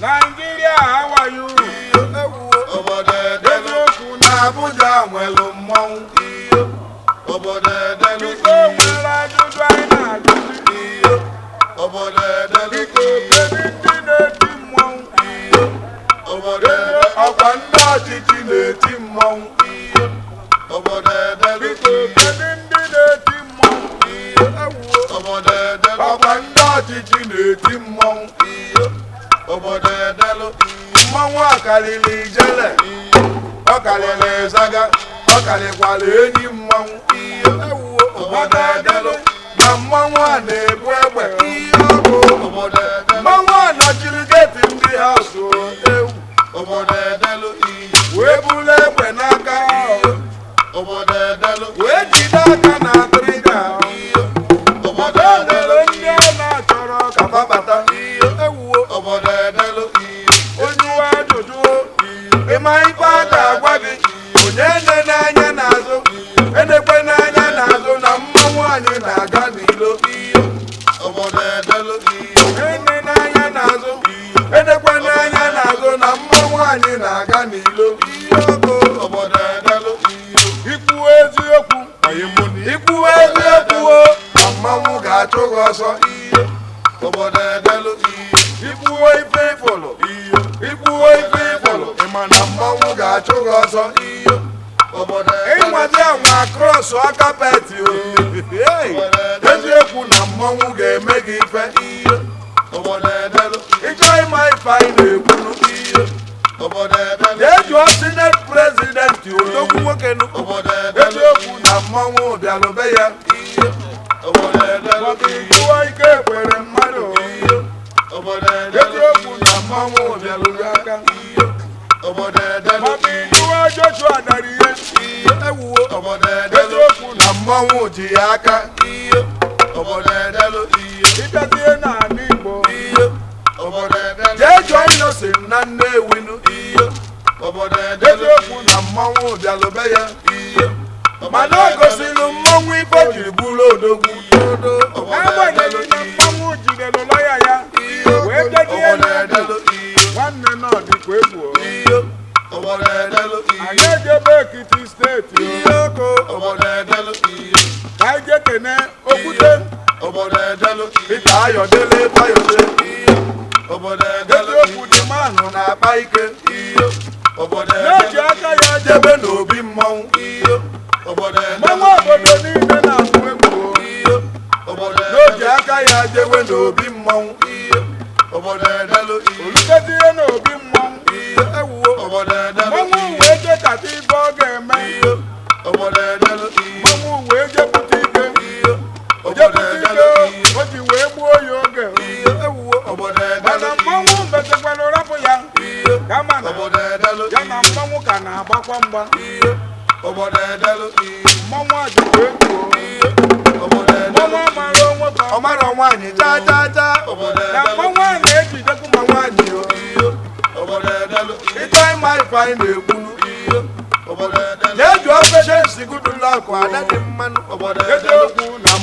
Nigeria, how are you? Abuja, well,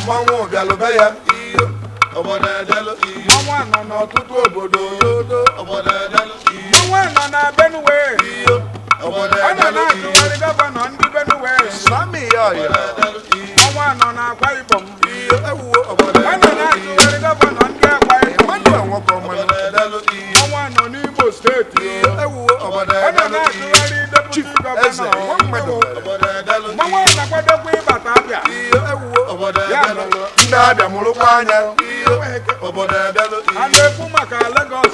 mmanwụ bịalụbe ya iyo obodo edelu iyo ọnwa nọ n'ọtụtụ obodo obodo obodo edelu iyo ọnwa nọ na Benue iyo obodo ọ nọ edelu iyo na-atụgharị gọvanọ ndị Benue Sami ya ya ọnwa nọ na Akwa Ibom iyo ewuwo obodo ọ nọ na-atụgharị gọvanọ ndị Akwa Ibom obodo edelu iyo ọnwa nọ n'Imo steeti ewuwo obodo ọ nọ edelu iyo na-atụgharị deputi gọvanọ obodo edelu mmanwụ na-akwadokwa ịbata Abịa iyo ewuwo obodo ya edelu mere ndị Abịa mụrụkwa anya iyo obodo edelu a iyo na-ekwu maka Lagos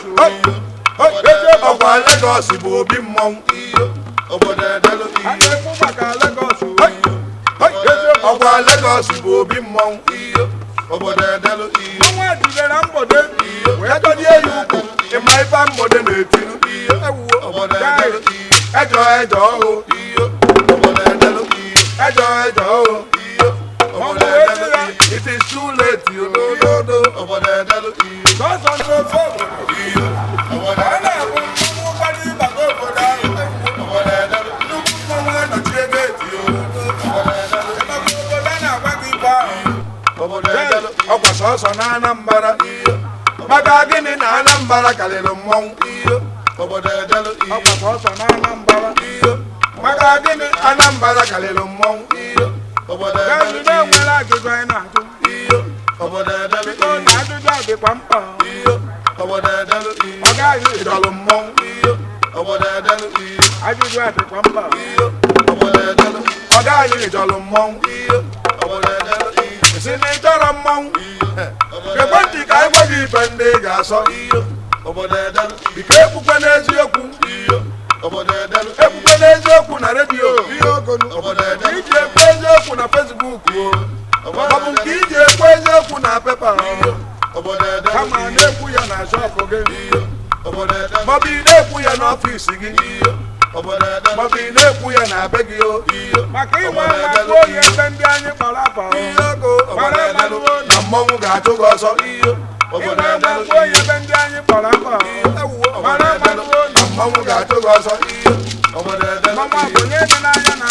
ọkwa Lagos bụ obi mmọnwụ iyo obodo edelu a iyo na-ekwu maka Lagos ọkwa Lagos bụ obi mmọnwụ iyo obodo edelu iyo ọnwa jidere mgbode wee dọdie ya ukwu ịma ife mgbode na-etiru iyo ewuwo obodo edelu iyo ejọ ejọ ọhụ iyo obodo edelu iyo ejọ ejọ ọhụ iyo obodo edelu iyo it is too late you know obodo edelu iyo sọsọ ndị ofe obodo iyo obodo a edelu na-abụ mmanwụ ụkwara ịbata obodo ahụ obodo edelu nnukwu mmanwụ anọchie geeti obodo edelu ịmaka obodo a na-agwa gị ibe ahụ obodo edelu ọkwa sọsọ na Anambra iyo maka gịnị na Anambra karịrị mmọnwụ iyo obodo edelu iyo ọkwa sọsọ na Anambra iyo maka gịnị Anambra karịrị mmọnwụ iyo obodo gazi edelu na-enwere ajụjụ anyị na-ajụ iyo obodo edelu biko iyo na ajụjụ a dịkwa mkpa iyo obodo edelu iyo ọ gaghị ịdọlụ mmọnwụ iyo obodo edelu iyo ajụjụ a dịkwa mkpa iyo obodo edelu ọ gaghị ịdọlụ mmọnwụ iyo obodo edelu iyo si na ịchọrọ mmọnwụ gekwe ntị ka anyị gwa gị ife ndị ị ga-asọ iyo obodo edelu biko ekwukwe n'eziokwu iyo obodo edelu ekwukwe n'eziokwu na redio ihe ogonu obodo edelu iji ekwe eziokwu na Facebook o ọ bụ nke iji ekwe eziokwu na pepa obodo edelu kama na-ekwu ya na shọpụ gị iyo obodo edelu maọbụ ị na-ekwu ya n'ọfịs gị iyo obodo edelu maọbụ ị na-ekwu ya na be gị o iyo maka inwe nwakwu oyi ebe ndị anyị kpọrọ afa ihe ogo obodo edelu na mmọnwụ ga-achụ gị ọsọ iyo obodo inwe edelu nwakwu oyi ebe ndị anyị kpọrọ afa obodo edelu na mmọnwụ ga-achụ gị ọsọ iyo obodo edelu mama bụ onye dị n'anya na